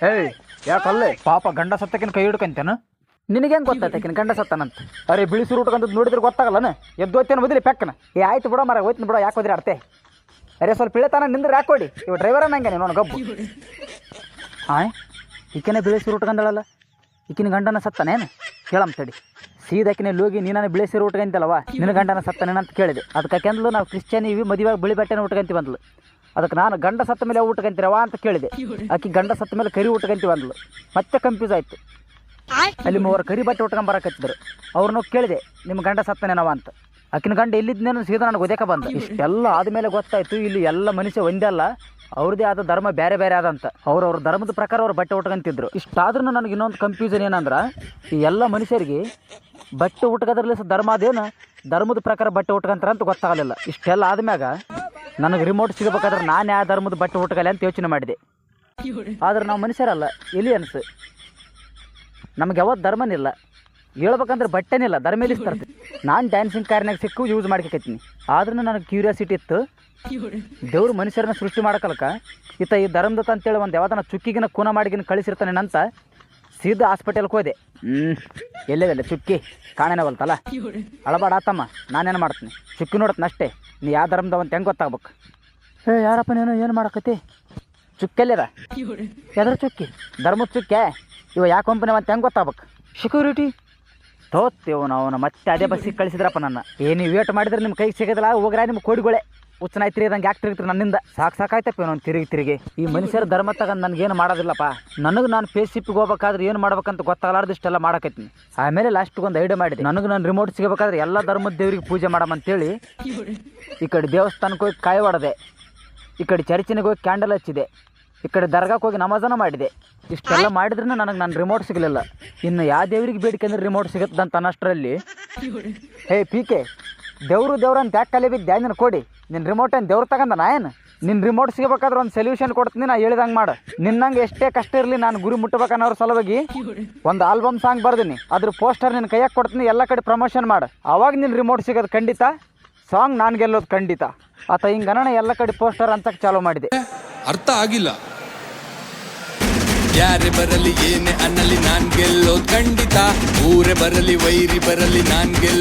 ಏಯ್ ಯಾಕಲ್ಲೇ ಪಾಪ ಗಂಡ ಸತ್ತಕಿನ ಕೈ ಹಿಡ್ಕಂತೇನು ನಿನಗೇನು ಗೊತ್ತಾಯ್ತಕಿನ ಗಂಡ ಸತ್ತಾನಂತ? ಅರೆ ಬಿಳಿಸಿ ರೂಟ್ಕಂತದ್ದು ನೋಡಿದ್ರೆ ಗೊತ್ತಾಗಲ್ಲನ ಎದ್ದೋತ್ತೇನು ಬದಲಿ ಪೆಕ್ಕನ. ಆಯ್ತು ಬಿಡೋ ಮರ ಹೋಯ್ತು ಬಿಡೋ, ಯಾಕೆ ಹೋದ್ರಿ ಅರ್ತೆ. ಅರೆ ಸ್ವಲ್ಪ ಇಳಿತಾನ ನಿಂದ್ರೆ ಯಾಕೋಡಿ, ಇವ ಡ್ರೈವರ ನಂಗೆ ನೋನು ಗಬ್ಬು. ಈಕಿನ ಬಿಳಿಸಿ ರೂಟ್ಕಂದಳಲ್ಲ, ಈಕಿನ ಗಂಡನ ಸತ್ತಾನೇನು ಕೇಳಮ್ಮ ತಡಿ. ಸೀದಾಕಿನ ಹೋಗಿ ನೀನಾನು ಬಿಳಿಸಿ ರೂಟ್ಕಂತಲ್ಲವ, ನಿನ್ನ ಗಂಡನ ಸತ್ತಾನೇನಂತ ಕೇಳಿದೆ. ಅದಕ್ಕೆ ಕೆಂದ್ಲು ನಾವು ಕ್ರಿಶ್ಚಿಯನ್ ಇವಿ ಮದುವೆ ಬಿಳಿ ಬಟ್ಟೆನ ಉಟ್ಕಂತೀವಿ ಅಂದ್ಲು. ಅದಕ್ಕೆ ನಾನು ಗಂಡ ಸತ್ತ ಮೇಲೆ ಊಟಕಂತೀರವ ಅಂತ ಕೇಳಿದೆ. ಆಕಿ ಗಂಡ ಸತ್ತ ಮೇಲೆ ಕರಿ ಊಟಕಂತೀವಿ ಅಂದ್ಲು. ಮತ್ತೆ ಕನ್ಫ್ಯೂಸ್ ಆಯಿತು. ಅಲ್ಲಿ ಮೂವರು ಕರಿ ಬಟ್ಟೆ ಉಟ್ಕೊಂಬರಕತ್ತಿದ್ರು. ಅವ್ರನ್ನ ಕೇಳಿದೆ ನಿಮ್ಮ ಗಂಡ ಸತ್ತನೇನವ ಅಂತ. ಆಕಿನ ಗಂಡ ಎಲ್ಲಿದ್ದೇನೋ ಸೀದಾ ನನಗೆ ಒದೇಕ ಬಂದ. ಇಷ್ಟೆಲ್ಲ ಆದಮೇಲೆ ಗೊತ್ತಾಯಿತು ಇಲ್ಲಿ ಎಲ್ಲ ಮನುಷ್ಯ ಒಂದೇ ಅಲ್ಲ, ಅವ್ರದ್ದೇ ಆದ ಧರ್ಮ ಬೇರೆ ಬೇರೆ ಆದಂತ. ಅವ್ರವ್ರ ಧರ್ಮದ ಪ್ರಕಾರ ಅವ್ರು ಬಟ್ಟೆ ಉಟ್ಕೊಂತಿದ್ರು. ಇಷ್ಟಾದ್ರೂ ನನಗೆ ಇನ್ನೊಂದು ಕನ್ಫ್ಯೂಷನ್ ಏನಂದ್ರೆ, ಈ ಎಲ್ಲ ಮನುಷ್ಯರಿಗೆ ಬಟ್ಟೆ ಉಟ್ಕೋದ್ರಲ್ಲಿ ಧರ್ಮ ಅದೇನು ಧರ್ಮದ ಪ್ರಕಾರ ಬಟ್ಟೆ ಉಟ್ಕೊಂತಾರ ಅಂತ ಗೊತ್ತಾಗಲಿಲ್ಲ. ಇಷ್ಟೆಲ್ಲ ಆದ್ಮ್ಯಾಗ ನನಗೆ ರಿಮೋಟ್ ಸಿಗಬೇಕಾದ್ರೆ ನಾನು ಯಾವ ಧರ್ಮದ ಬಟ್ಟೆ ಉಟ್ಕಲ್ಲ ಅಂತ ಯೋಚನೆ ಮಾಡಿದೆ. ಆದ್ರೆ ನಾವು ಮನುಷ್ಯರಲ್ಲ, ಎಲಿಯನ್ಸ್. ನಮ್ಗೆ ಯಾವತ್ತು ಧರ್ಮನಿಲ್ಲ, ಹೇಳ್ಬೇಕಂದ್ರೆ ಬಟ್ಟೆನಿಲ್ಲ, ಧರ್ಮ ಇಲ್ಲಿಸ್ತಾರೆ. ನಾನು ಡ್ಯಾನ್ಸಿಂಗ್ ಕಾರ್ನಾಗ ಸಿಕ್ಕು ಯೂಸ್ ಮಾಡ್ಕೊತೀನಿ. ಆದ್ರೂ ನನಗೆ ಕ್ಯೂರಿಯಾಸಿಟಿ ಇತ್ತು, ದೇವ್ರು ಮನುಷ್ಯರನ್ನ ಸೃಷ್ಟಿ ಮಾಡಕಲ್ಕ ಈತ ಈ ಧರ್ಮದತ್ತ ಅಂತೇಳಿ ಒಂದು ಯಾವ್ದನ್ನ ಚುಕ್ಕಿಗಿನ ಕೂನ ಮಾಡಿಗಿನ ಕಳಿಸಿರ್ತಾನೇನಂತ ಸೀದಾ ಹಾಸ್ಪಿಟಲ್ಗೆ ಹೋದೆ. ಎಲ್ಲೆಲ್ಲ ಚುಕ್ಕಿ ಕಾಣೇನವಲ್ತಲ್ಲ, ಅಳಬಾಡ ಆತಮ್ಮ, ನಾನೇನು ಮಾಡ್ತೀನಿ, ಚುಕ್ಕಿ ನೋಡತ್ನ ಅಷ್ಟೇ. ನೀ ಯಾವ ಧರ್ಮದವ ಅಂತ ಹೆಂಗೆ ಗೊತ್ತಾಗ್ಬೇಕು? ಯಾರಪ್ಪ ನೀನು ಏನು ಮಾಡಕತ್ತಿ? ಚುಕ್ಕೆಲ್ಲಿರ ಯಾವ್ದಾರು ಚುಕ್ಕಿ ಧರ್ಮದ ಚುಕ್ಕೆ ಇವ ಯಾವ ಕಂಪನಿ ಅಂತ ಹೆಂಗೆ ಗೊತ್ತಾಗ್ಬೇಕು? ಸೆಕ್ಯೂರಿಟಿ ತೋತ್ತೇವು ನಾವು ಮತ್ತೆ ಅದೇ ಬಸ್ಸಿಗೆ ಕಳಿಸಿದ್ರಪ್ಪ ನನ್ನ. ನೀವು ವೇಟ್ ಮಾಡಿದ್ರೆ ನಿಮ್ಮ ಕೈಗೆ ಸಿಗೋದಿಲ್ಲ, ಹೋಗ್ರ ನಿಮ್ಮ ಕೋಡಿಗಳೇ ಹುಚ್ಚನಾಯ್ತು ತಿರುಗಿದಂಗೆ ಯಾಕೆ ತಿರುಗ್ತೀರಿ ನನ್ನಿಂದ? ಸಾಕಾಯ್ತಪ್ಪ ನಾನು ತಿರುಗಿ ಈ ಮನುಷ್ಯರ ಧರ್ಮ ತಗೊಂಡು ನನಗೇನು ಮಾಡೋದಿಲ್ಲಪ್ಪ. ನನಗೆ ನಾನು ಫೇಸ್ ಶಿಪ್ಪಿಗೆ ಹೋಗ್ಬೇಕಾದ್ರೆ ಏನು ಮಾಡ್ಬೇಕಂತ ಗೊತ್ತಾಗಲಾರ್ದು ಇಷ್ಟೆಲ್ಲ ಮಾಡಕತ್ತೀನಿ. ಆಮೇಲೆ ಲಾಸ್ಟ್ಗೆ ಒಂದು ಐಡಿಯಾ ಮಾಡಿದೆ, ನನಗೆ ನಾನು ರಿಮೋಟ್ ಸಿಗಬೇಕಾದ್ರೆ ಎಲ್ಲ ಧರ್ಮದ ದೇವರಿಗೆ ಪೂಜೆ ಮಾಡಮಂತೇಳಿ ಈ ಕಡೆ ದೇವಸ್ಥಾನಕ್ಕೆ ಹೋಗಿ ಕಾಯಿ ಹೊಡೆದೆ, ಈ ಕಡೆ ಚರ್ಚಿನಿಗೆ ಹೋಗಿ ಕ್ಯಾಂಡಲ್ ಹಚ್ಚಿದೆ, ಈ ಕಡೆ ದರ್ಗಾಕ್ಕೆ ಹೋಗಿ ನಮಾಜನ ಮಾಡಿದೆ. ಇಷ್ಟೆಲ್ಲ ಮಾಡಿದ್ರೂ ನನಗೆ ನಾನು ರಿಮೋಟ್ ಸಿಗಲಿಲ್ಲ. ಇನ್ನು ಯಾವ ದೇವ್ರಿಗೆ ಬೇಡಿಕೆ ಅಂದ್ರೆ ರಿಮೋಟ್ ಸಿಗುತ್ತಂತ ಅನ್ನಷ್ಟರಲ್ಲಿ ಹೇ ಪೀಕೆ, ದೇವ್ರು ಅಂತ ಯಾಕೆ ಕಲೆ ಬಿದ್ದೆ ನಿನ್ನ ಕೊಡಿ, ನಿನ್ನ ರಿಮೋಟ್ ಏನು ದೇವ್ರು ತಗೊಂಡ ಏನು? ನಿನ್ನ ರಿಮೋಟ್ ಸಿಗಬೇಕಾದ್ರೆ ಒಂದು ಸೊಲ್ಯೂಷನ್ ಕೊಡ್ತೀನಿ, ನಾ ಹೇಳ್ದಂಗೆ ಮಾಡು. ನಿನ್ನಂಗೆ ಎಷ್ಟೇ ಕಷ್ಟ ಇರಲಿ ನಾನು ಗುರಿ ಮುಟ್ಟಬೇಕನ್ನೋರ ಸಲುವಾಗಿ ಒಂದು ಆಲ್ಬಮ್ ಸಾಂಗ್ ಬರ್ದೀನಿ, ಅದ್ರ ಪೋಸ್ಟರ್ ನಿನ್ನ ಕೈಯಾಗ ಕೊಡ್ತೀನಿ, ಎಲ್ಲ ಕಡೆ ಪ್ರಮೋಷನ್ ಮಾಡು. ಅವಾಗ ನಿನ್ನ ರಿಮೋಟ್ ಸಿಗೋದು ಖಂಡಿತ, ಸಾಂಗ್ ನಾನು ಗೆಲ್ಲೋದು ಖಂಡಿತ. ಆತ ಹಿಂಗನ ಎಲ್ಲ ಕಡೆ ಪೋಸ್ಟರ್ ಅಂತಕ್ಕೆ ಚಾಲೂ ಮಾಡಿದೆ. ಅರ್ಥ ಆಗಿಲ್ಲ. ಯಾರೇ ಬರಲಿ ಏನೇ ಅನ್ನಲಿ ನಾನ್ ಗೆಲ್ಲೋದು ಖಂಡಿತ, ಊರೇ ಬರಲಿ ವೈರಿ ಬರಲಿ ನಾನ್ ಗೆಲ್ಲ